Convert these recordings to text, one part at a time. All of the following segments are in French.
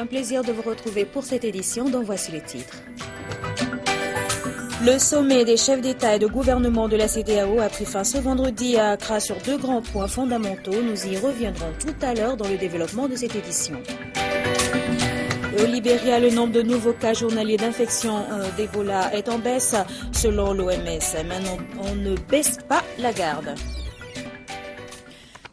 un plaisir de vous retrouver pour cette édition dont voici les titres. Le sommet des chefs d'État et de gouvernement de la CEDEAO a pris fin ce vendredi à Accra sur deux grands points fondamentaux. Nous y reviendrons tout à l'heure dans le développement de cette édition. Au Libéria, le nombre de nouveaux cas journaliers d'infection d'Ebola est en baisse selon l'OMS. Maintenant, on ne baisse pas la garde.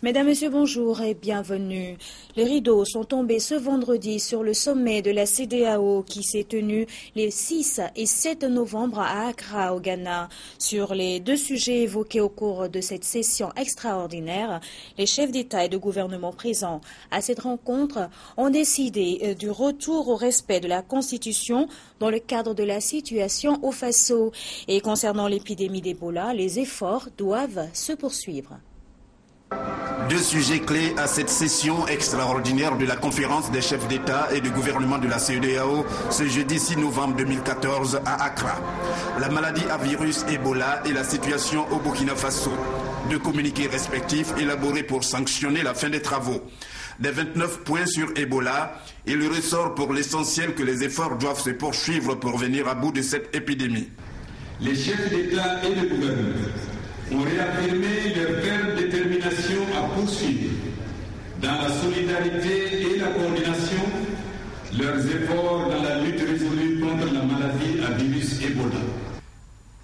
Mesdames, Messieurs, bonjour et bienvenue. Les rideaux sont tombés ce vendredi sur le sommet de la CEDEAO qui s'est tenu les 6 et 7 novembre à Accra, au Ghana. Sur les deux sujets évoqués au cours de cette session extraordinaire, les chefs d'État et de gouvernement présents à cette rencontre ont décidé du retour au respect de la Constitution dans le cadre de la situation au Faso. Et concernant l'épidémie d'Ebola, les efforts doivent se poursuivre. Deux sujets clés à cette session extraordinaire de la conférence des chefs d'État et de gouvernement de la CEDEAO ce jeudi 6 novembre 2014 à Accra. La maladie à virus Ebola et la situation au Burkina Faso. Deux communiqués respectifs élaborés pour sanctionner la fin des travaux. Des 29 points sur Ebola, il ressort pour l'essentiel que les efforts doivent se poursuivre pour venir à bout de cette épidémie. Les chefs d'État et de gouvernement ont réaffirmé leur ferme détermination à poursuivre, dans la solidarité et la coordination, leurs efforts dans la lutte résolue contre la maladie à virus Ebola.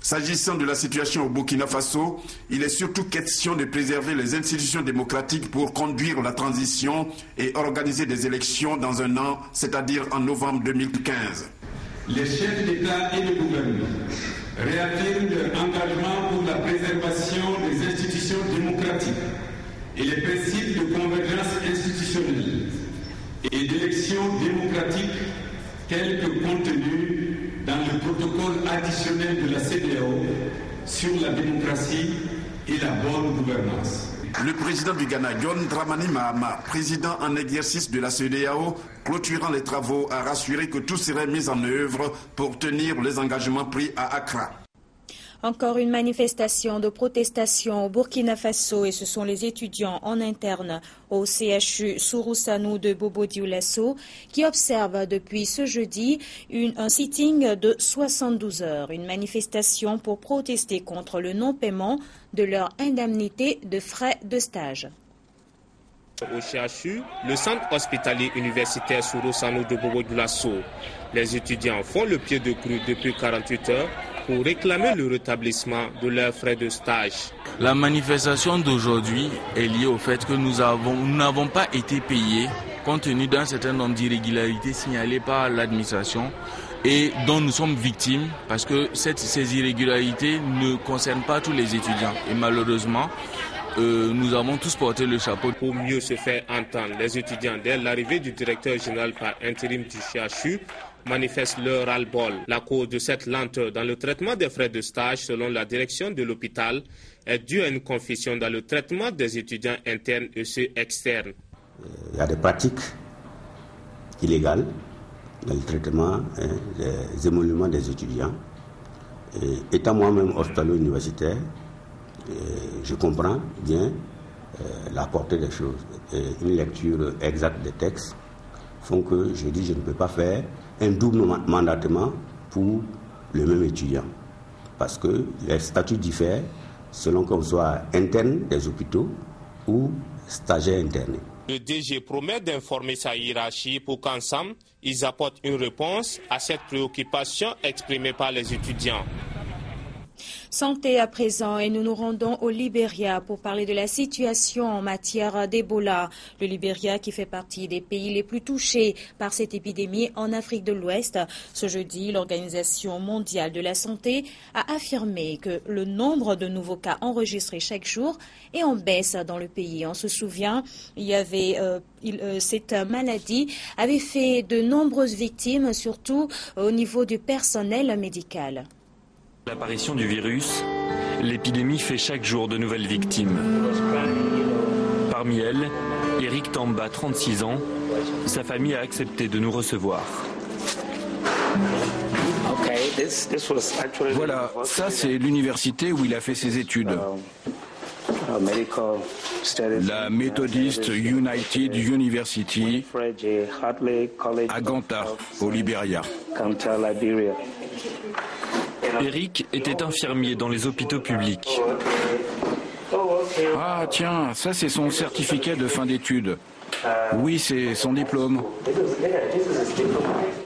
S'agissant de la situation au Burkina Faso, il est surtout question de préserver les institutions démocratiques pour conduire la transition et organiser des élections dans un an, c'est-à-dire en novembre 2015. Les chefs d'État et de gouvernement réaffirment leur engagement pour la préservation des institutions démocratiques et les principes de convergence institutionnelle et d'élections démocratiques tels que contenus dans le protocole additionnel de la CEDEAO sur la démocratie et la bonne gouvernance. Le président du Ghana, John Dramani Mahama, président en exercice de la CEDEAO, clôturant les travaux, a rassuré que tout serait mis en œuvre pour tenir les engagements pris à Accra. Encore une manifestation de protestation au Burkina Faso et ce sont les étudiants en interne au CHU Sourousanou de Bobo-Dioulasso qui observent depuis ce jeudi un sitting de 72 heures. Une manifestation pour protester contre le non-paiement de leur indemnité de frais de stage. Au CHU, le centre hospitalier universitaire Sourousanou de Bobo-Dioulasso, les étudiants font le pied de grue depuis 48 heures pour réclamer le rétablissement de leurs frais de stage. La manifestation d'aujourd'hui est liée au fait que nous n'avons pas été payés compte tenu d'un certain nombre d'irrégularités signalées par l'administration et dont nous sommes victimes parce que ces irrégularités ne concernent pas tous les étudiants. Et malheureusement, nous avons tous porté le chapeau. Pour mieux se faire entendre, les étudiants, dès l'arrivée du directeur général par intérim du CHU, manifestent leur ras-le-bol. La cause de cette lenteur dans le traitement des frais de stage, selon la direction de l'hôpital, est due à une confusion dans le traitement des étudiants internes et ceux externes. Il y a des pratiques illégales dans le traitement des émoluments des étudiants. Et étant moi-même hospitalo-universitaire, je comprends bien la portée des choses. Et une lecture exacte des textes font que je dis je ne peux pas faire un double mandatement pour le même étudiant. Parce que les statuts diffèrent selon qu'on soit interne des hôpitaux ou stagiaire interné. Le DG promet d'informer sa hiérarchie pour qu'ensemble, ils apportent une réponse à cette préoccupation exprimée par les étudiants. Santé à présent et nous nous rendons au Libéria pour parler de la situation en matière d'Ebola. Le Libéria qui fait partie des pays les plus touchés par cette épidémie en Afrique de l'Ouest. Ce jeudi, l'Organisation mondiale de la santé a affirmé que le nombre de nouveaux cas enregistrés chaque jour est en baisse dans le pays. On se souvient, cette maladie avait fait de nombreuses victimes, surtout au niveau du personnel médical. L'apparition du virus, l'épidémie fait chaque jour de nouvelles victimes. Parmi elles, Eric Tamba, 36 ans, sa famille a accepté de nous recevoir. Voilà, ça c'est l'université où il a fait ses études. la Methodist United University à Ganta, au Libéria. Eric était infirmier dans les hôpitaux publics. Ah tiens, ça c'est son certificat de fin d'études. Oui, c'est son diplôme.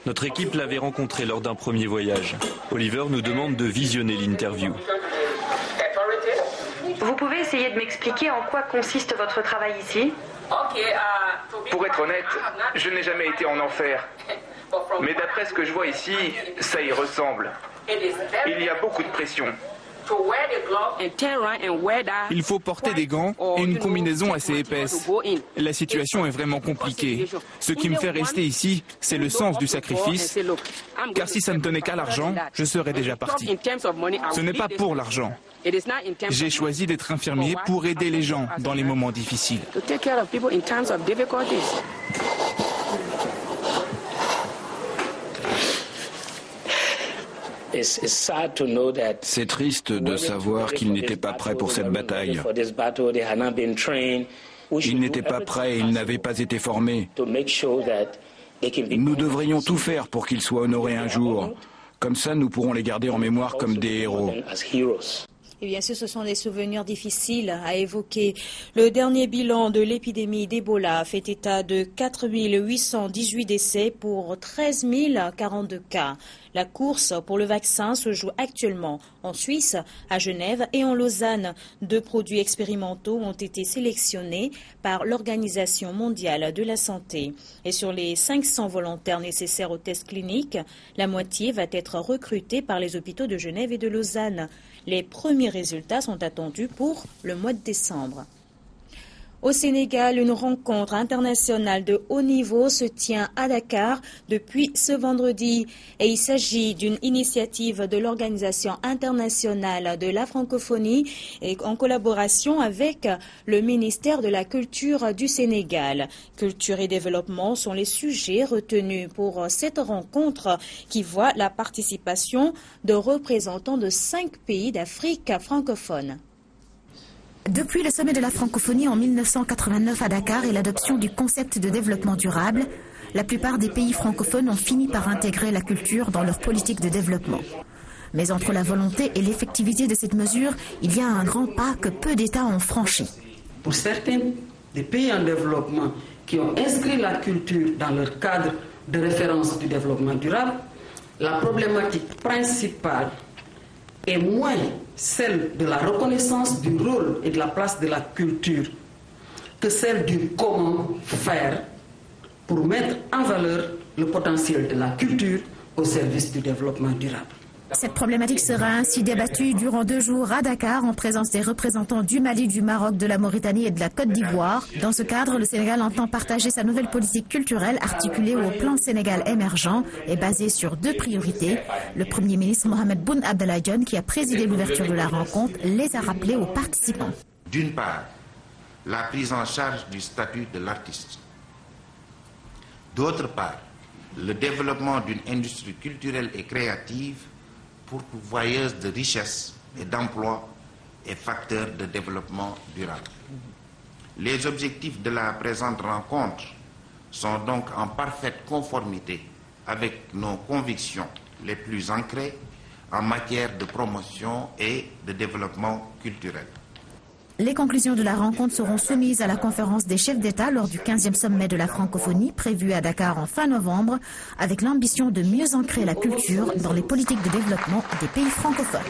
Notre équipe l'avait rencontré lors d'un premier voyage. Oliver nous demande de visionner l'interview. Vous pouvez essayer de m'expliquer en quoi consiste votre travail ici? Pour être honnête, je n'ai jamais été en enfer. Mais d'après ce que je vois ici, ça y ressemble. Il y a beaucoup de pression. Il faut porter des gants et une combinaison assez épaisse. La situation est vraiment compliquée. Ce qui me fait rester ici, c'est le sens du sacrifice. Car si ça ne tenait qu'à l'argent, je serais déjà parti. Ce n'est pas pour l'argent. J'ai choisi d'être infirmier pour aider les gens dans les moments difficiles. C'est triste de savoir qu'ils n'étaient pas prêts pour cette bataille. Ils n'étaient pas prêts et ils n'avaient pas été formés. Nous devrions tout faire pour qu'ils soient honorés un jour. Comme ça, nous pourrons les garder en mémoire comme des héros. Et bien sûr, ce sont des souvenirs difficiles à évoquer. Le dernier bilan de l'épidémie d'Ebola fait état de 4 818 décès pour 13 042 cas. La course pour le vaccin se joue actuellement en Suisse, à Genève et en Lausanne. 2 produits expérimentaux ont été sélectionnés par l'Organisation mondiale de la santé. Et sur les 500 volontaires nécessaires aux tests cliniques, la moitié va être recrutée par les hôpitaux de Genève et de Lausanne. Les premiers résultats sont attendus pour le mois de décembre. Au Sénégal, une rencontre internationale de haut niveau se tient à Dakar depuis ce vendredi. Et il s'agit d'une initiative de l'Organisation internationale de la francophonie et en collaboration avec le ministère de la Culture du Sénégal. Culture et développement sont les sujets retenus pour cette rencontre qui voit la participation de représentants de 5 pays d'Afrique francophone. Depuis le sommet de la francophonie en 1989 à Dakar et l'adoption du concept de développement durable, la plupart des pays francophones ont fini par intégrer la culture dans leur politique de développement. Mais entre la volonté et l'effectivité de cette mesure, il y a un grand pas que peu d'États ont franchi. Pour certains des pays en développement qui ont inscrit la culture dans leur cadre de référence du développement durable, la problématique principale est moins celle de la reconnaissance du rôle et de la place de la culture que celle du comment faire pour mettre en valeur le potentiel de la culture au service du développement durable. Cette problématique sera ainsi débattue durant 2 jours à Dakar en présence des représentants du Mali, du Maroc, de la Mauritanie et de la Côte d'Ivoire. Dans ce cadre, le Sénégal entend partager sa nouvelle politique culturelle articulée au plan Sénégal émergent et basée sur 2 priorités. Le Premier ministre Mohamed Boun Abdallah Dionne, qui a présidé l'ouverture de la rencontre, les a rappelés aux participants. D'une part, la prise en charge du statut de l'artiste. D'autre part, le développement d'une industrie culturelle et créative pourvoyeuse de richesses et d'emplois et facteur de développement durable. Les objectifs de la présente rencontre sont donc en parfaite conformité avec nos convictions les plus ancrées en matière de promotion et de développement culturel. Les conclusions de la rencontre seront soumises à la conférence des chefs d'État lors du 15e sommet de la francophonie prévu à Dakar en fin novembre, avec l'ambition de mieux ancrer la culture dans les politiques de développement des pays francophones.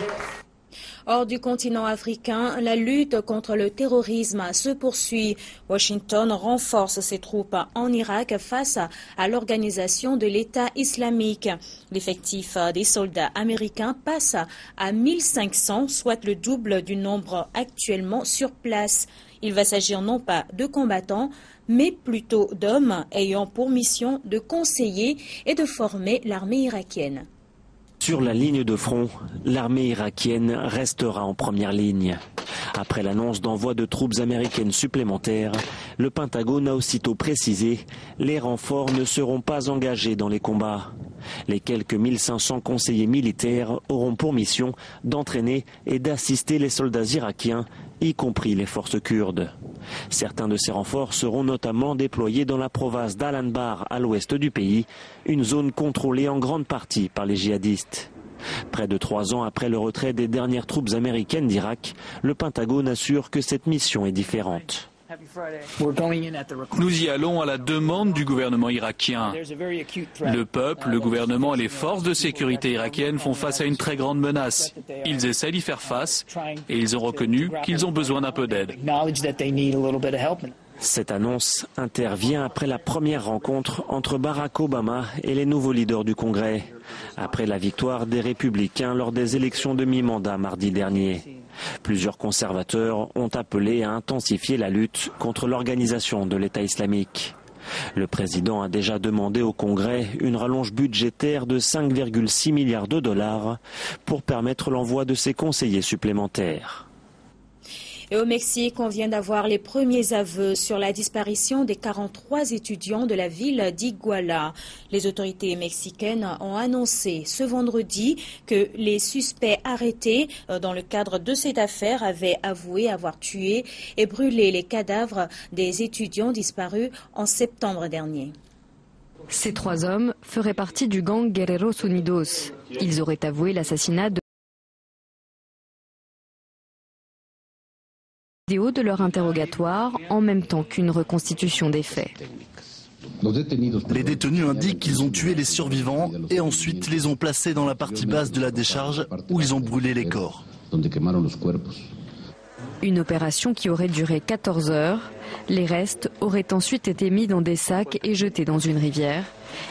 Hors du continent africain, la lutte contre le terrorisme se poursuit. Washington renforce ses troupes en Irak face à l'organisation de l'État islamique. L'effectif des soldats américains passe à 1500, soit le double du nombre actuellement sur place. Il va s'agir non pas de combattants, mais plutôt d'hommes ayant pour mission de conseiller et de former l'armée irakienne. Sur la ligne de front, l'armée irakienne restera en première ligne. Après l'annonce d'envoi de troupes américaines supplémentaires, le Pentagone a aussitôt précisé « Les renforts ne seront pas engagés dans les combats ». Les quelques 1500 conseillers militaires auront pour mission d'entraîner et d'assister les soldats irakiens, y compris les forces kurdes. Certains de ces renforts seront notamment déployés dans la province d'Al-Anbar à l'ouest du pays, une zone contrôlée en grande partie par les djihadistes. Près de 3 ans après le retrait des dernières troupes américaines d'Irak, le Pentagone assure que cette mission est différente. Nous y allons à la demande du gouvernement irakien. Le peuple, le gouvernement et les forces de sécurité irakiennes font face à une très grande menace. Ils essaient d'y faire face et ils ont reconnu qu'ils ont besoin d'un peu d'aide. Cette annonce intervient après la première rencontre entre Barack Obama et les nouveaux leaders du Congrès, après la victoire des Républicains lors des élections de mi-mandat mardi dernier. Plusieurs conservateurs ont appelé à intensifier la lutte contre l'organisation de l'État islamique. Le président a déjà demandé au Congrès une rallonge budgétaire de 5,6 milliards de dollars pour permettre l'envoi de ses conseillers supplémentaires. Et au Mexique, on vient d'avoir les premiers aveux sur la disparition des 43 étudiants de la ville d'Iguala. Les autorités mexicaines ont annoncé ce vendredi que les suspects arrêtés dans le cadre de cette affaire avaient avoué avoir tué et brûlé les cadavres des étudiants disparus en septembre dernier. Ces 3 hommes feraient partie du gang Guerreros Unidos. Ils auraient avoué l'assassinat de leur interrogatoire en même temps qu'une reconstitution des faits. Les détenus indiquent qu'ils ont tué les survivants et ensuite les ont placés dans la partie basse de la décharge où ils ont brûlé les corps. Une opération qui aurait duré 14 heures. Les restes auraient ensuite été mis dans des sacs et jetés dans une rivière.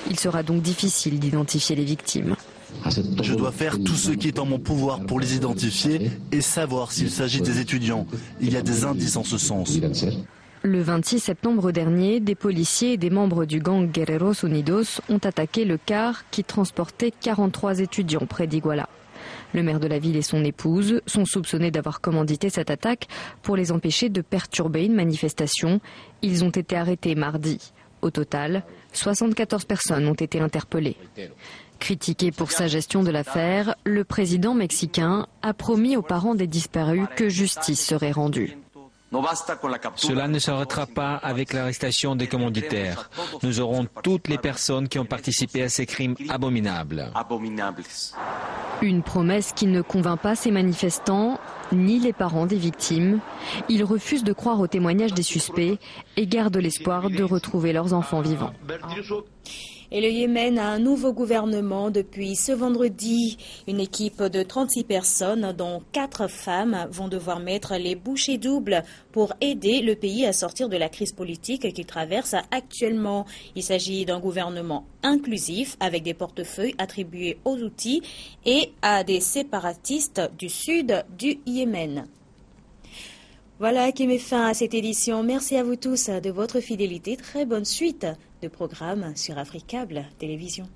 Il sera donc difficile d'identifier les victimes. Je dois faire tout ce qui est en mon pouvoir pour les identifier et savoir s'il s'agit des étudiants. Il y a des indices en ce sens. Le 26 septembre dernier, des policiers et des membres du gang Guerreros Unidos ont attaqué le car qui transportait 43 étudiants près d'Iguala. Le maire de la ville et son épouse sont soupçonnés d'avoir commandité cette attaque pour les empêcher de perturber une manifestation. Ils ont été arrêtés mardi. Au total, 74 personnes ont été interpellées. Critiqué pour sa gestion de l'affaire, le président mexicain a promis aux parents des disparus que justice serait rendue. Cela ne s'arrêtera pas avec l'arrestation des commanditaires. Nous aurons toutes les personnes qui ont participé à ces crimes abominables. Une promesse qui ne convainc pas ces manifestants, ni les parents des victimes. Ils refusent de croire aux témoignages des suspects et gardent l'espoir de retrouver leurs enfants vivants. Et le Yémen a un nouveau gouvernement depuis ce vendredi. Une équipe de 36 personnes, dont 4 femmes, vont devoir mettre les bouchées doubles pour aider le pays à sortir de la crise politique qu'il traverse actuellement. Il s'agit d'un gouvernement inclusif avec des portefeuilles attribués aux Houthis et à des séparatistes du sud du Yémen. Voilà qui met fin à cette édition. Merci à vous tous de votre fidélité. Très bonne suite de programmes sur Africable Télévision.